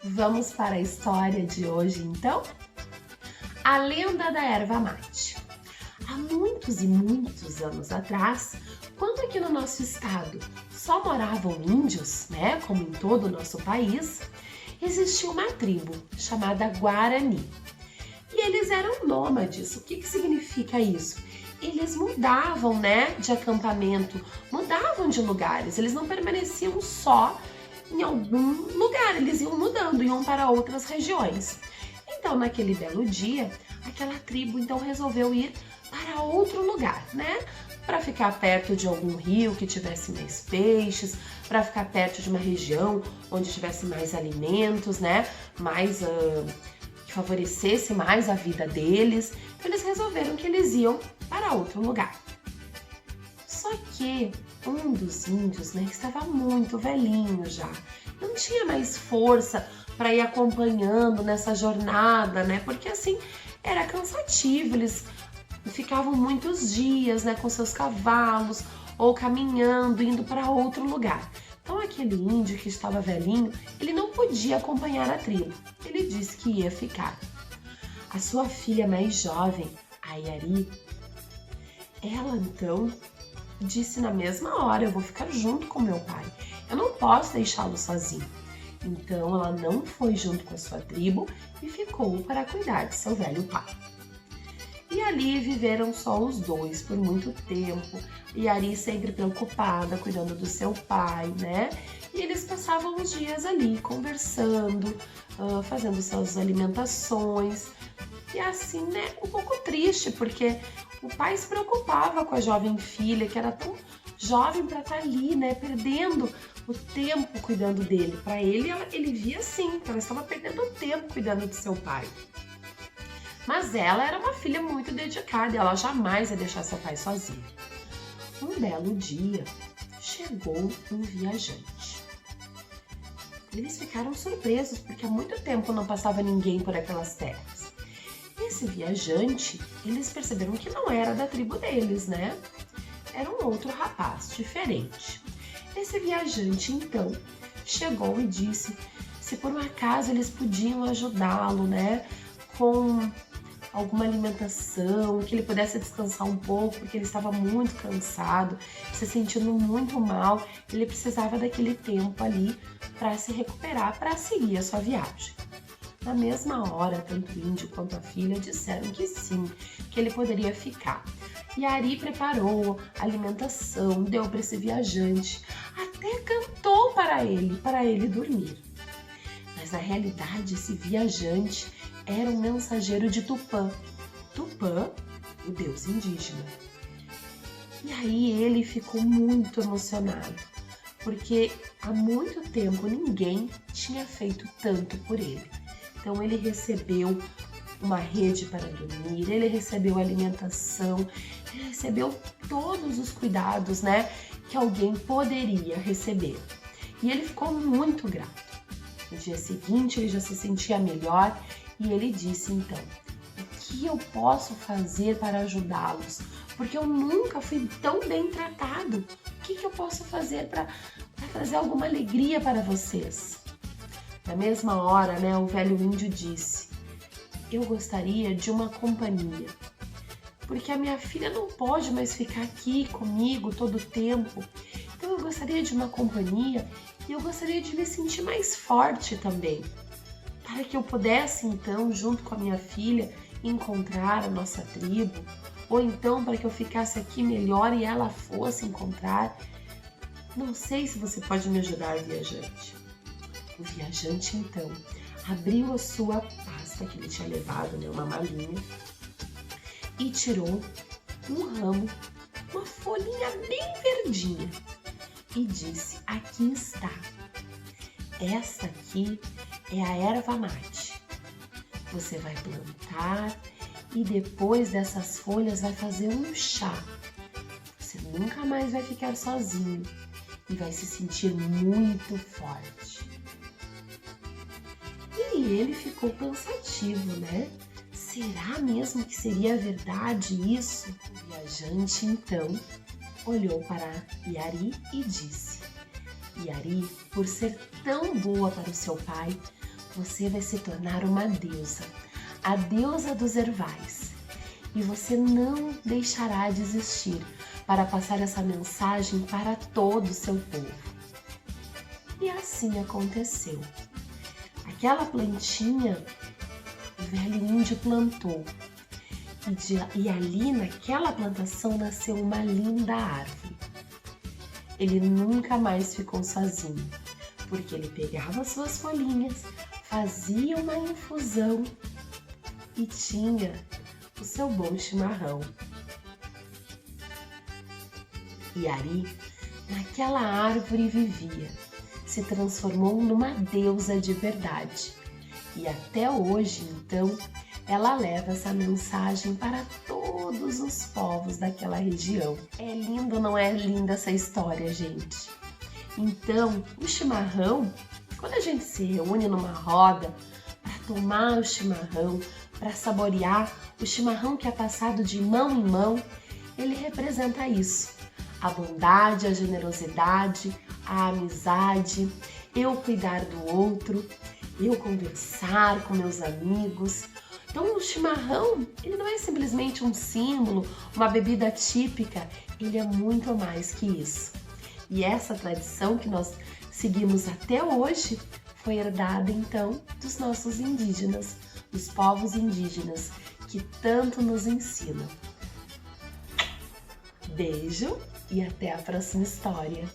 Vamos para a história de hoje, então? A lenda da erva mate. Há muitos e muitos anos atrás, quando aqui no nosso estado só moravam índios, né, como em todo o nosso país, existia uma tribo chamada Guarani. E eles eram nômades. O que significa isso? Eles mudavam, né, de acampamento, mudavam de lugares, eles não permaneciam só em algum lugar, eles iam mudando, iam para outras regiões. Então, naquele belo dia, aquela tribo então resolveu ir para outro lugar, né? Para ficar perto de algum rio que tivesse mais peixes, para ficar perto de uma região onde tivesse mais alimentos, né? Que favorecesse mais a vida deles. Então, eles resolveram que eles iam para outro lugar. Só que um dos índios, né, que estava muito velhinho já, não tinha mais força para ir acompanhando nessa jornada, né? Porque assim era cansativo, eles ficavam muitos dias, né, com seus cavalos ou caminhando, indo para outro lugar. Então aquele índio que estava velhinho, ele não podia acompanhar a tribo. Ele disse que ia ficar. A sua filha mais jovem, a Yari, ela então disse na mesma hora: eu vou ficar junto com meu pai, eu não posso deixá-lo sozinho. Então ela não foi junto com a sua tribo e ficou para cuidar de seu velho pai. E ali viveram só os dois por muito tempo, e Yari sempre preocupada, cuidando do seu pai, né? E eles passavam os dias ali conversando, fazendo suas alimentações, e assim, né, um pouco triste, porque o pai se preocupava com a jovem filha, que era tão jovem para estar ali, né, perdendo o tempo cuidando dele. Para ele via assim, que ela estava perdendo tempo cuidando de seu pai. Mas ela era uma filha muito dedicada e ela jamais ia deixar seu pai sozinho. Um belo dia, chegou um viajante. Eles ficaram surpresos, porque há muito tempo não passava ninguém por aquelas terras. Esse viajante, eles perceberam que não era da tribo deles, né? Era um outro rapaz, diferente. Esse viajante, então, chegou e disse se por um acaso eles podiam ajudá-lo, né? Com alguma alimentação, que ele pudesse descansar um pouco, porque ele estava muito cansado, se sentindo muito mal. Ele precisava daquele tempo ali para se recuperar, para seguir a sua viagem. Na mesma hora, tanto o índio quanto a filha disseram que sim, que ele poderia ficar. E Yari preparou alimentação, deu para esse viajante, até cantou para ele dormir. Mas na realidade, esse viajante era um mensageiro de Tupã. Tupã, o deus indígena. E aí ele ficou muito emocionado, porque há muito tempo ninguém tinha feito tanto por ele. Então ele recebeu uma rede para dormir, ele recebeu alimentação, ele recebeu todos os cuidados, né, que alguém poderia receber. E ele ficou muito grato. No dia seguinte ele já se sentia melhor e ele disse então: o que eu posso fazer para ajudá-los? Porque eu nunca fui tão bem tratado. O que eu posso fazer para trazer alguma alegria para vocês? Na mesma hora, né, o velho índio disse: eu gostaria de uma companhia, porque a minha filha não pode mais ficar aqui comigo todo o tempo. Então eu gostaria de uma companhia e eu gostaria de me sentir mais forte também, para que eu pudesse então, junto com a minha filha, encontrar a nossa tribo, ou então para que eu ficasse aqui melhor e ela fosse encontrar. Não sei se você pode me ajudar, viajante. O viajante então abriu a sua pasta que ele tinha levado, né, uma malinha, e tirou um ramo, uma folhinha bem verdinha, e disse: aqui está, essa aqui é a erva mate. Você vai plantar e depois dessas folhas vai fazer um chá. Você nunca mais vai ficar sozinho e vai se sentir muito forte. E ele ficou pensativo, né? Será mesmo que seria verdade isso? O viajante, então, olhou para Yari e disse: Yari, por ser tão boa para o seu pai, você vai se tornar uma deusa, a deusa dos ervais. E você não deixará de existir para passar essa mensagem para todo o seu povo. E assim aconteceu. Aquela plantinha, o velho índio plantou. E ali naquela plantação nasceu uma linda árvore. Ele nunca mais ficou sozinho, porque ele pegava suas folhinhas, fazia uma infusão e tinha o seu bom chimarrão. E Ari, naquela árvore vivia, se transformou numa deusa de verdade. E até hoje, então, ela leva essa mensagem para todos os povos daquela região. É lindo, não é linda essa história, gente? Então, o chimarrão, quando a gente se reúne numa roda para tomar o chimarrão, para saborear o chimarrão que é passado de mão em mão, ele representa isso. A bondade, a generosidade, a amizade, eu cuidar do outro, eu conversar com meus amigos. Então o chimarrão, ele não é simplesmente um símbolo, uma bebida típica, ele é muito mais que isso. E essa tradição que nós seguimos até hoje foi herdada então dos nossos indígenas, dos povos indígenas, que tanto nos ensinam. Beijo e até a próxima história!